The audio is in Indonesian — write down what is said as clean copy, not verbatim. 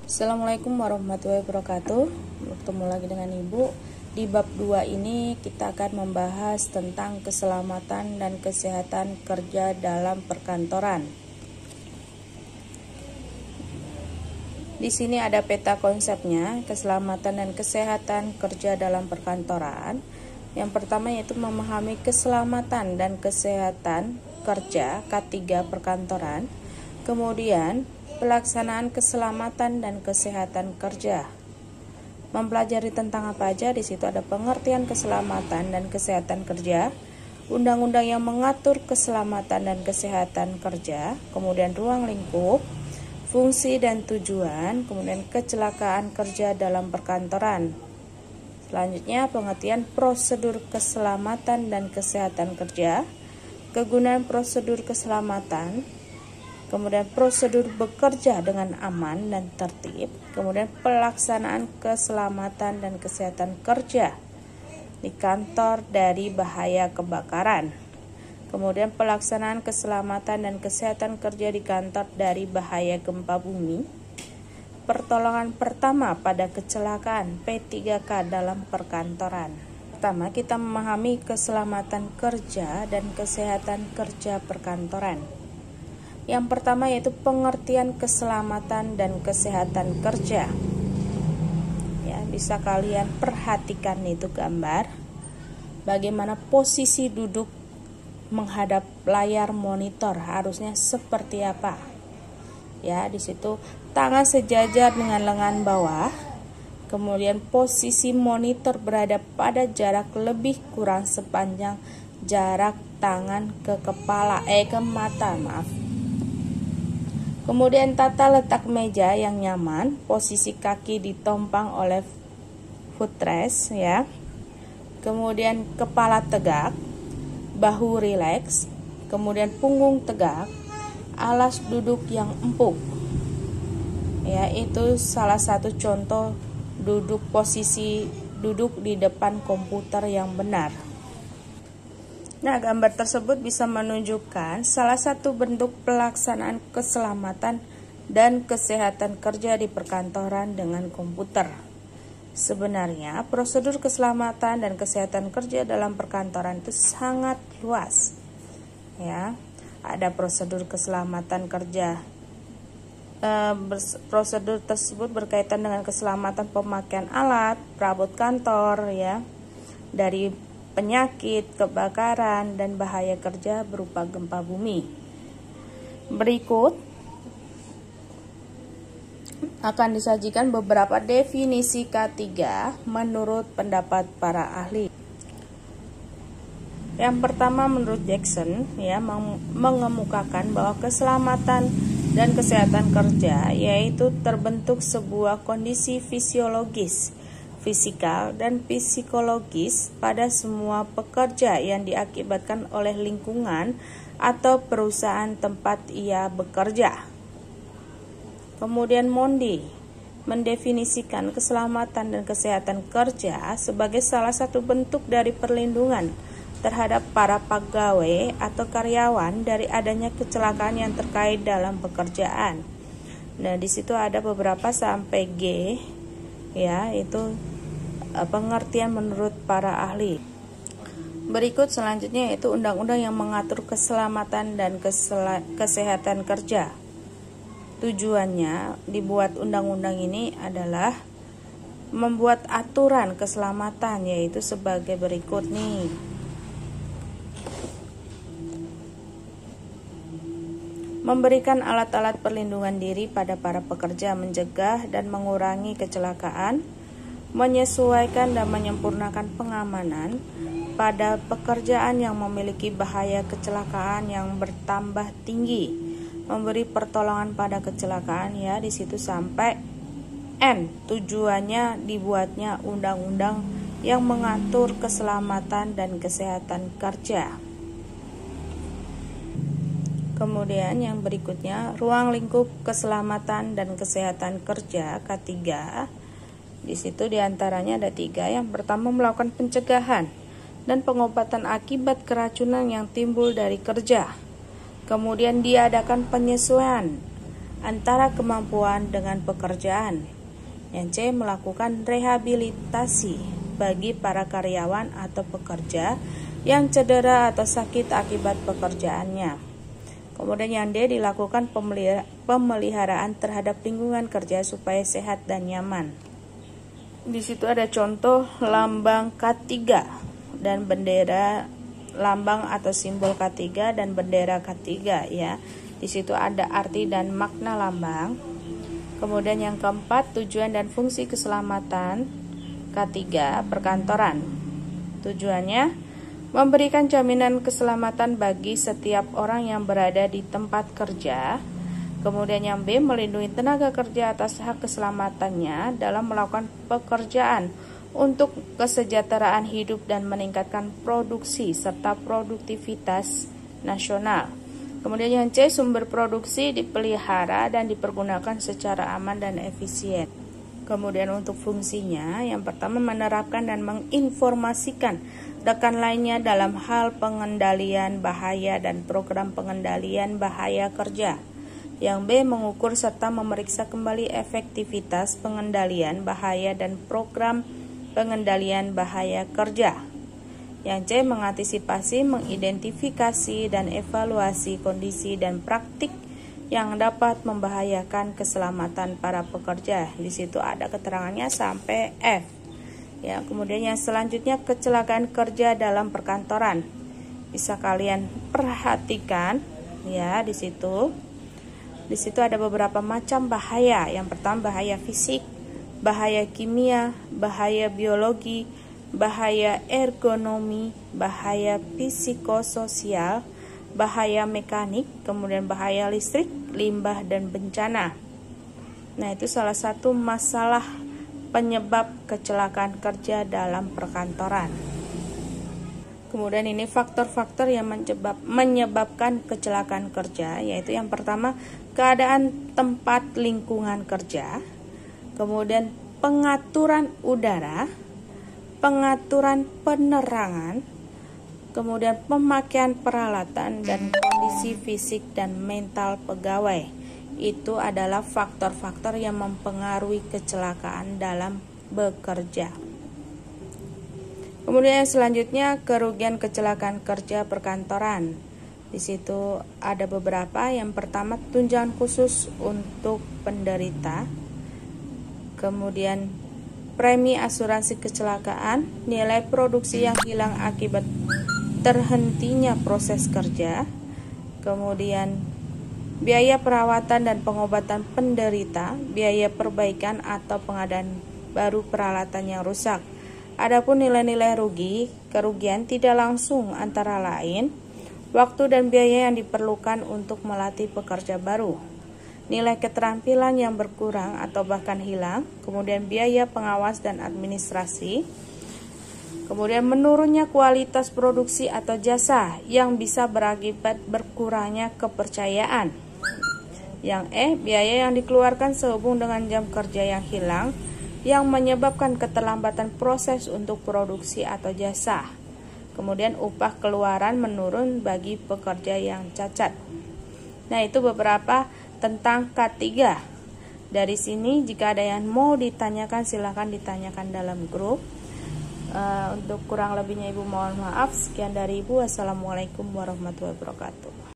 Assalamualaikum warahmatullahi wabarakatuh. Bertemu lagi dengan Ibu. Di bab 2 ini kita akan membahas tentang keselamatan dan kesehatan kerja dalam perkantoran. Di sini ada peta konsepnya, keselamatan dan kesehatan kerja dalam perkantoran. Yang pertama yaitu memahami keselamatan dan kesehatan kerja K3 perkantoran. Kemudian pelaksanaan keselamatan dan kesehatan kerja. Mempelajari tentang apa aja? Di situ ada pengertian keselamatan dan kesehatan kerja, undang-undang yang mengatur keselamatan dan kesehatan kerja, kemudian ruang lingkup, fungsi dan tujuan, kemudian kecelakaan kerja dalam perkantoran. Selanjutnya pengertian prosedur keselamatan dan kesehatan kerja, kegunaan prosedur keselamatan, kemudian prosedur bekerja dengan aman dan tertib, kemudian pelaksanaan keselamatan dan kesehatan kerja di kantor dari bahaya kebakaran, kemudian pelaksanaan keselamatan dan kesehatan kerja di kantor dari bahaya gempa bumi, pertolongan pertama pada kecelakaan P3K dalam perkantoran. Pertama, kita memahami keselamatan kerja dan kesehatan kerja perkantoran. Yang pertama yaitu pengertian keselamatan dan kesehatan kerja. Ya, bisa kalian perhatikan itu gambar. Bagaimana posisi duduk menghadap layar monitor harusnya seperti apa? Ya, di situ tangan sejajar dengan lengan bawah. Kemudian posisi monitor berada pada jarak lebih kurang sepanjang jarak tangan ke kepala ke mata, maaf. Kemudian tata letak meja yang nyaman, posisi kaki ditompang oleh footrest ya. Kemudian kepala tegak, bahu rileks, kemudian punggung tegak, alas duduk yang empuk. Ya, itu salah satu contoh posisi duduk di depan komputer yang benar. Nah, gambar tersebut bisa menunjukkan salah satu bentuk pelaksanaan keselamatan dan kesehatan kerja di perkantoran dengan komputer. Sebenarnya, prosedur keselamatan dan kesehatan kerja dalam perkantoran itu sangat luas. Ya, ada prosedur keselamatan kerja. Prosedur tersebut berkaitan dengan keselamatan pemakaian alat, perabot kantor, ya, dari penyakit, kebakaran, dan bahaya kerja berupa gempa bumi. Berikut akan disajikan beberapa definisi K3 menurut pendapat para ahli. Yang pertama menurut Jackson ya mengemukakan bahwa keselamatan dan kesehatan kerja yaitu terbentuk sebuah kondisi fisiologis, fisikal dan psikologis pada semua pekerja yang diakibatkan oleh lingkungan atau perusahaan tempat ia bekerja. Kemudian Mondi mendefinisikan keselamatan dan kesehatan kerja sebagai salah satu bentuk dari perlindungan terhadap para pegawai atau karyawan dari adanya kecelakaan yang terkait dalam pekerjaan. Nah, di situ ada beberapa sampai G ya, itu pengertian menurut para ahli. Berikut selanjutnya yaitu undang-undang yang mengatur keselamatan dan kesehatan kerja. Tujuannya dibuat undang-undang ini adalah membuat aturan keselamatan yaitu sebagai berikut nih. Memberikan alat-alat perlindungan diri pada para pekerja, mencegah dan mengurangi kecelakaan, menyesuaikan dan menyempurnakan pengamanan pada pekerjaan yang memiliki bahaya kecelakaan yang bertambah tinggi, memberi pertolongan pada kecelakaan ya, di situ sampai N. Tujuannya dibuatnya undang-undang yang mengatur keselamatan dan kesehatan kerja. Kemudian yang berikutnya ruang lingkup keselamatan dan kesehatan kerja K3. Di situ diantaranya ada 3. Yang pertama melakukan pencegahan dan pengobatan akibat keracunan yang timbul dari kerja. Kemudian diadakan penyesuaian antara kemampuan dengan pekerjaan. Yang C, melakukan rehabilitasi bagi para karyawan atau pekerja yang cedera atau sakit akibat pekerjaannya. Kemudian yang D, dilakukan pemeliharaan terhadap lingkungan kerja supaya sehat dan nyaman. Di situ ada contoh lambang K3 dan bendera, lambang atau simbol K3 dan bendera K3 ya. Di situ ada arti dan makna lambang. Kemudian yang keempat, tujuan dan fungsi keselamatan K3 perkantoran. Tujuannya memberikan jaminan keselamatan bagi setiap orang yang berada di tempat kerja. Kemudian yang B, melindungi tenaga kerja atas hak keselamatannya dalam melakukan pekerjaan untuk kesejahteraan hidup dan meningkatkan produksi serta produktivitas nasional. Kemudian yang C, sumber produksi dipelihara dan dipergunakan secara aman dan efisien. Kemudian untuk fungsinya, yang pertama menerapkan dan menginformasikan rekan lainnya dalam hal pengendalian bahaya dan program pengendalian bahaya kerja. Yang B, mengukur serta memeriksa kembali efektivitas pengendalian bahaya dan program pengendalian bahaya kerja. Yang C, mengantisipasi, mengidentifikasi, dan evaluasi kondisi dan praktik yang dapat membahayakan keselamatan para pekerja. Di situ ada keterangannya sampai F. Ya, kemudian yang selanjutnya kecelakaan kerja dalam perkantoran. Bisa kalian perhatikan ya di situ. Di situ ada beberapa macam bahaya. Yang pertama bahaya fisik, bahaya kimia, bahaya biologi, bahaya ergonomi, bahaya psikososial, bahaya mekanik, kemudian bahaya listrik, limbah, dan bencana. Nah, itu salah satu masalah penyebab kecelakaan kerja dalam perkantoran. Kemudian ini faktor-faktor yang menyebabkan kecelakaan kerja, yaitu yang pertama keadaan tempat lingkungan kerja, kemudian pengaturan udara, pengaturan penerangan, kemudian pemakaian peralatan, dan kondisi fisik dan mental pegawai. Itu adalah faktor-faktor yang mempengaruhi kecelakaan dalam bekerja. Kemudian yang selanjutnya kerugian kecelakaan kerja perkantoran. Di situ ada beberapa. Yang pertama tunjangan khusus untuk penderita. Kemudian premi asuransi kecelakaan, nilai produksi yang hilang akibat terhentinya proses kerja. Kemudian biaya perawatan dan pengobatan penderita, biaya perbaikan atau pengadaan baru peralatan yang rusak. Adapun nilai-nilai kerugian tidak langsung antara lain waktu dan biaya yang diperlukan untuk melatih pekerja baru, nilai keterampilan yang berkurang atau bahkan hilang, kemudian biaya pengawas dan administrasi, kemudian menurunnya kualitas produksi atau jasa yang bisa berakibat berkurangnya kepercayaan. Yang E, biaya yang dikeluarkan sehubung dengan jam kerja yang hilang yang menyebabkan keterlambatan proses untuk produksi atau jasa. Kemudian upah keluaran menurun bagi pekerja yang cacat. Nah, itu beberapa tentang K3. Dari sini jika ada yang mau ditanyakan silahkan ditanyakan dalam grup. Untuk kurang lebihnya Ibu mohon maaf. Sekian dari Ibu. Wassalamualaikum warahmatullahi wabarakatuh.